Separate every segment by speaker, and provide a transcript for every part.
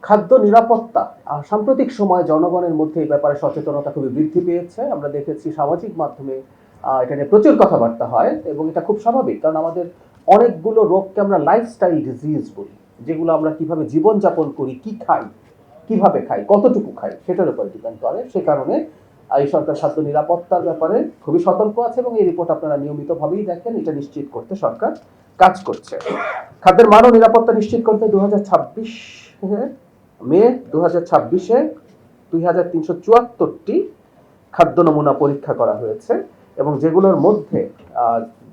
Speaker 1: খাদ্য নিরাপত্তা সাম্প্রতিক সময়ে জনগণের মধ্যে এই ব্যাপারে সচেতনতা খুবই বৃদ্ধি পেয়েছে। আমরা দেখেছি সামাজিক মাধ্যমে এটা নিয়ে প্রচুর কথাবার্তা হয় এবং এটা খুব স্বাভাবিক, কারণ আমাদের অনেকগুলো রোগকে আমরা লাইফস্টাইল ডিজিজ বলি, যেগুলো আমরা কিভাবে জীবনযাপন করি, কি খাই, কিভাবে খাই, কতটুকু খাই, সেটার উপর ডিপেন্ড করে। সে কারণে এই সরকার খাদ্য নিরাপত্তার ব্যাপারে খুবই সতর্ক আছে এবং এই রিপোর্ট আপনারা নিয়মিতভাবেই দেখেন। এটা নিশ্চিত করতে সরকার কাজ করছে। খাদ্যের মান ও নিরাপত্তা নিশ্চিত করতে 2026 মে 2026-এ 2374টি খাদ্য নমুনা পরীক্ষা করা হয়েছে এবং যেগুলোর মধ্যে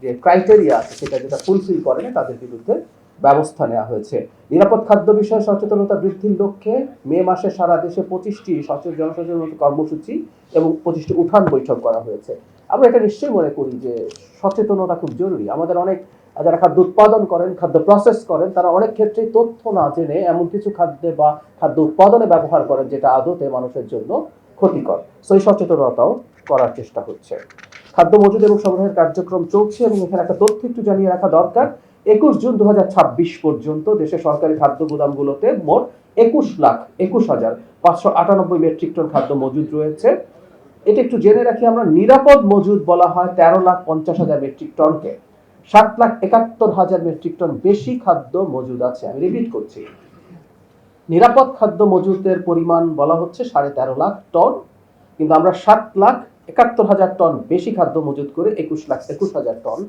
Speaker 1: যে ক্রাইটেরিয়া আছে সেটা যেটা ফুলফিল করে না তাদের বিরুদ্ধে ব্যবস্থা নেওয়া হয়েছে। নিরাপদ খাদ্য বিষয়ে সচেতনতা বৃদ্ধির লক্ষ্যে মে মাসে সারা দেশে 25টি জনসচেতনতা কর্মসূচি এবং 25টি উঠান বৈঠক করা হয়েছে। আমরা এটা নিশ্চয়ই মনে করি যে সচেতনতা খুব জরুরি। আমাদের অনেক যারা খাদ্য উৎপাদন করেন, খাদ্য প্রসেস করেন, তারা অনেক ক্ষেত্রে তথ্য না জেনে এমন কিছু খাদ্যে বা খাদ্য উৎপাদনে ব্যবহার করেন যেটা আদতে মানুষের জন্য ক্ষতিকর। সেই সচেতনতাও করার চেষ্টা হচ্ছে। খাদ্য মজুদ এবং সংগ্রহের কার্যক্রম চলছে এবং এখানে একটা তথ্য একটু জানিয়ে রাখা দরকার। 21 জুন 2026 পর্যন্ত দেশে সরকারি খাদ্য গুদামগুলোতে মোট 21,21,598 মেট্রিক টন খাদ্য মজুদ রয়েছে। এটা একটু জেনে রাখি আমরা, নিরাপদ মজুদ বলা হয় 13,50,000 মেট্রিক টনকে। 7,71,000 মেট্রিক টন বেশি খাদ্য মজুদ আছে। আমি রিপিট করছি, নিরাপদ খাদ্য মজুদের পরিমাণ বলা হচ্ছে 13.5 টন, কিন্তু আমরা 7,71,000 টন বেশি খাদ্য মজুদ করে 21,21,000 টন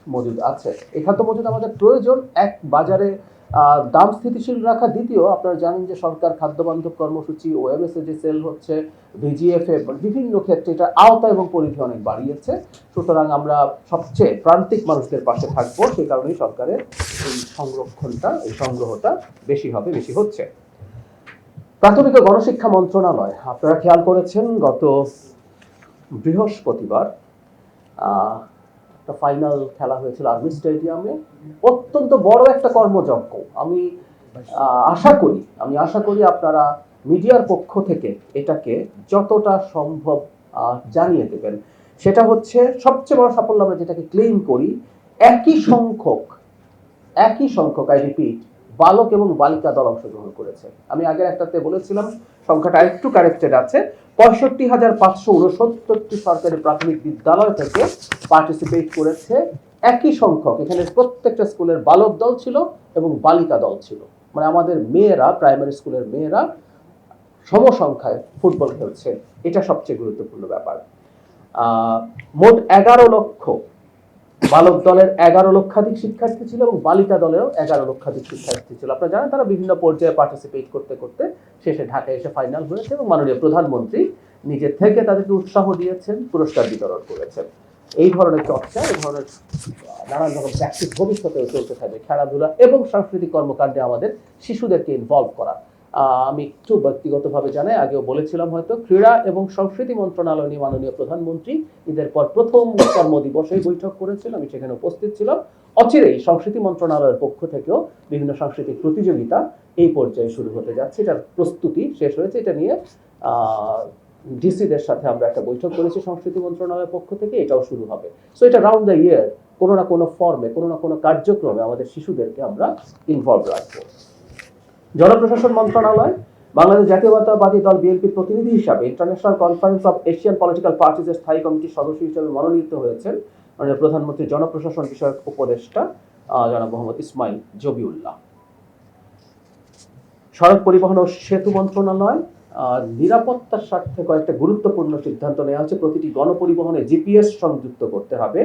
Speaker 1: মজুদ আছে। এই খাদ্য মজুদ আমাদের প্রয়োজন, এক বাজারে দাম স্থিতিশীল রাখা, দ্বিতীয় আপনারা জানেন যে সরকার খাদ্য বান্ধব কর্মসূচি, ওএমএস যে সেল হচ্ছে, ভিজিএফএ বিভিন্ন ক্ষেত্রে এটা আওতা এবং পরিধি অনেক বাড়িয়েছে। সুতরাং আমরা সবচেয়ে প্রান্তিক মানুষদের পাশে থাকবো, সেই কারণেই সরকারের এই সংরক্ষণটা, এই সংগ্রহটা বেশি হবে, বেশি হচ্ছে। প্রাথমিক ও গণশিক্ষা মন্ত্রণালয়, আপনারা খেয়াল করেছেন গত বৃহস্পতিবার একটা ফাইনাল খেলা হয়েছিল আর্মি স্টেডিয়ামে, অত্যন্ত বড় একটা কর্মযজ্ঞ। আমি আশা করি আপনারা মিডিয়ার পক্ষ থেকে এটাকে যতটা সম্ভব জানিয়ে দেবেন। সেটা হচ্ছে সবচেয়ে বড় সাফল্য আমরা যেটাকে ক্লেম করি, একই সংখ্যক আই রিপিট বালক এবং বালিকা দল অংশগ্রহণ করেছে। আমি আগের একটাতে বলেছিলাম, সংখ্যাটা একটু কারেক্টেড আছে। 65,569টি সরকারি প্রাথমিক বিদ্যালয় থেকে পার্টিসিপেট করেছে। একই সংখ্যক এখানে প্রত্যেকটা স্কুলের বালক দল ছিল এবং বালিকা দল ছিল, মানে আমাদের মেয়েরা, প্রাইমারি স্কুলের মেয়েরা সমসংখ্যায় ফুটবল খেলছে। এটা সবচেয়ে গুরুত্বপূর্ণ ব্যাপার। মোট 11 লক্ষ বালক দলের 11 লক্ষাধিক শিক্ষার্থী ছিল এবং বালিকা দলেরও 11 লক্ষাধিক শিক্ষার্থী ছিল। আপনারা জানেন তারা বিভিন্ন পর্যায়ে পার্টিসিপেট করতে করতে শেষে ঢাকায় এসে ফাইনাল হয়েছে এবং মাননীয় প্রধানমন্ত্রী নিজের থেকে তাদেরকে উৎসাহ দিয়েছেন, পুরস্কার বিতরণ করেছেন। এই ধরনের চর্চা, এই ধরনের নানান রকম প্র্যাকটিস ভবিষ্যতেও চলতে থাকবে। খেলাধুলা এবং সাংস্কৃতিক কর্মকাণ্ডে আমাদের শিশুদেরকে ইনভলভ করা। আমি একটু ব্যক্তিগতভাবে জানাই, আগেও বলেছিলাম হয়তো, ক্রীড়া এবং সংস্কৃতি মন্ত্রণালয় নিয়ে মাননীয় প্রধানমন্ত্রী ঈদের পর প্রথম কর্মদিবসে বৈঠক করেছিল, আমি সেখানে উপস্থিত ছিলাম। অচিরেই সংস্কৃতি মন্ত্রণালয়ের পক্ষ থেকেও বিভিন্ন সাংস্কৃতিক প্রতিযোগিতা এই পর্যায়ে শুরু হতে যাচ্ছে। এটার প্রস্তুতি শেষ হয়েছে। এটা নিয়ে ডিসিদের সাথে আমরা একটা বৈঠক করেছি সংস্কৃতি মন্ত্রণালয়ের পক্ষ থেকে, এটাও শুরু হবে। সো এটা রাউন্ড দ্য ইয়ার কোনো না কোনো ফর্মে, কোনো না কোনো কার্যক্রমে আমাদের শিশুদেরকে আমরা ইনভলভ রাখবো। জনপ্রশাসন মন্ত্রণালয়, বাংলাদেশ জাতীয়তাবাদী দল বিএনপির প্রতিনিধি হিসাবে international conference of Asian political পার্টিজের স্থায়ী কমিটির সদস্য হিসেবে মনোনীত হয়েছেন মাননীয় প্রধানমন্ত্রী জনপ্রশাসন বিষয়ক উপদেষ্টা জনাব মোহাম্মদ ইসমাইল জবিউল্লাহ। সড়ক পরিবহন ও সেতু মন্ত্রণালয়, নিরাপত্তার স্বার্থে কয়েকটা গুরুত্বপূর্ণ সিদ্ধান্ত নেওয়া হচ্ছে। প্রতিটি গণপরিবহনে জিপিএস সংযুক্ত করতে হবে।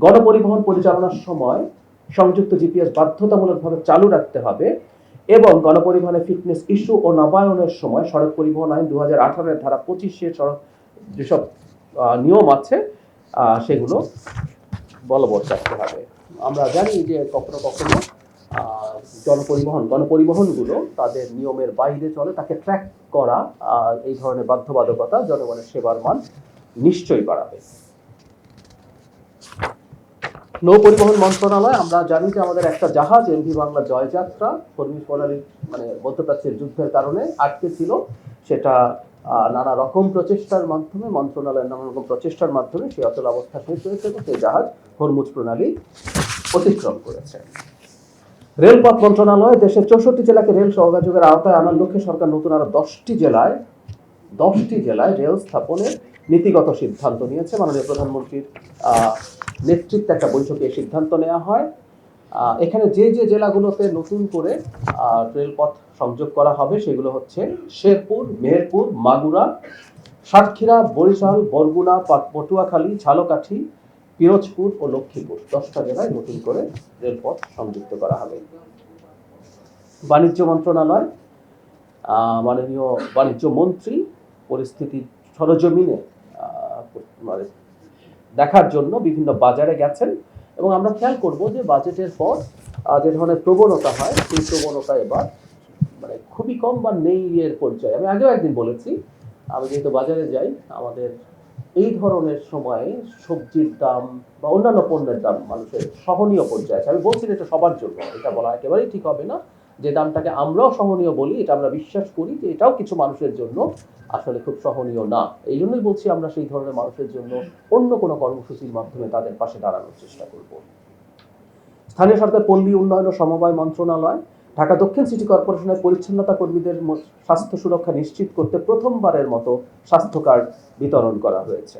Speaker 1: গণপরিবহন পরিচালনার সময় সংযুক্ত জিপিএস বাধ্যতামূলকভাবে চালু রাখতে হবে এবং গণপরিবহনের ফিটনেস ইস্যু ও নবায়নের সময় সড়ক পরিবহন আইন 2018 ধারা 25 সড়ক যেসব নিয়ম আছে সেগুলো বলবৎ রাখতে হবে। আমরা জানি যে কখনো কখনো গণপরিবহনগুলো তাদের নিয়মের বাইরে চলে, তাকে ট্র্যাক করা, এই ধরনের বাধ্যবাধকতা জনগণের সেবার মান নিশ্চয়ই বাড়াবে। নৌ পরিবহন মন্ত্রণালয়, আমরা জানি যে আমাদের একটা জাহাজ এমভি বাংলা জয়যাত্রা হরমুজ প্রণালী মানে মধ্যপ্রাচ্যের যুদ্ধের কারণে আটকে ছিল। সেটা নানা রকম প্রচেষ্টার মাধ্যমে, মন্ত্রণালয়ের নানা রকম প্রচেষ্টার মাধ্যমে সেই অচল অবস্থা শেষ হয়েছে এবং সেই জাহাজ হরমুজ প্রণালী অতিক্রম করেছে। রেলপথ মন্ত্রণালয় দেশের 64 জেলাকে রেল সহযোগের আওতায় আনার লক্ষ্যে সরকার নতুন আরো 10টি জেলায় রেল স্থাপনের নীতিগত সিদ্ধান্ত নিয়েছে। মাননীয় প্রধানমন্ত্রীর নেতৃত্বে একটা বৈঠকে এই সিদ্ধান্ত নেওয়া হয়। এখানে যে যে জেলাগুলোতে নতুন করে রেলপথ সংযোগ করা হবে সেগুলো হচ্ছে শেরপুর, মেহেরপুর, মাগুরা, সাতক্ষীরা, বরিশাল, বরগুনা, পটুয়াখালী, ঝালকাঠি, পিরোজপুর ও লক্ষ্মীপুর 10টা জেলায় নতুন করে রেলপথ সংযুক্ত করা হবে। বাণিজ্য মন্ত্রণালয় মাননীয় বাণিজ্য মন্ত্রী পরিস্থিতি সরজমিনে মানে দেখার জন্য বিভিন্ন বাজারে গেছেন এবং আমরা খেয়াল করব যে বাজেটের পর যে ধরনের প্রবণতা হয় সেই প্রবণতা এবার মানে খুবই কম বা নেই এর পর্যায়ে। আমি আগেও একদিন বলেছি, আমি যেহেতু বাজারে যাই, আমাদের এই ধরনের সময়ে সবজির দাম বা অন্যান্য পণ্যের দাম মানুষের সহনীয় পর্যায়ে আছে। আমি বলছি এটা সবার জন্য, এটা বলা একেবারেই ঠিক হবে না। যে দামটাকে আমরাও সহনীয় বলি, এটা আমরা বিশ্বাস করি যে এটাও কিছু মানুষের জন্য আসলে খুব সহনীয় না। এই জন্যই বলছি আমরা সেই ধরনের মানুষের জন্য অন্য কোনো কর্মসূচির মাধ্যমে তাদের পাশে দাঁড়ানোর চেষ্টা করব। স্থানীয় সরকার, পল্লী উন্নয়ন ও সমবায় মন্ত্রণালয় ঢাকা দক্ষিণ সিটি কর্পোরেশনের পরিচ্ছন্নতা কর্মীদের স্বাস্থ্য সুরক্ষা নিশ্চিত করতে প্রথমবারের মতো স্বাস্থ্য কার্ড বিতরণ করা হয়েছে।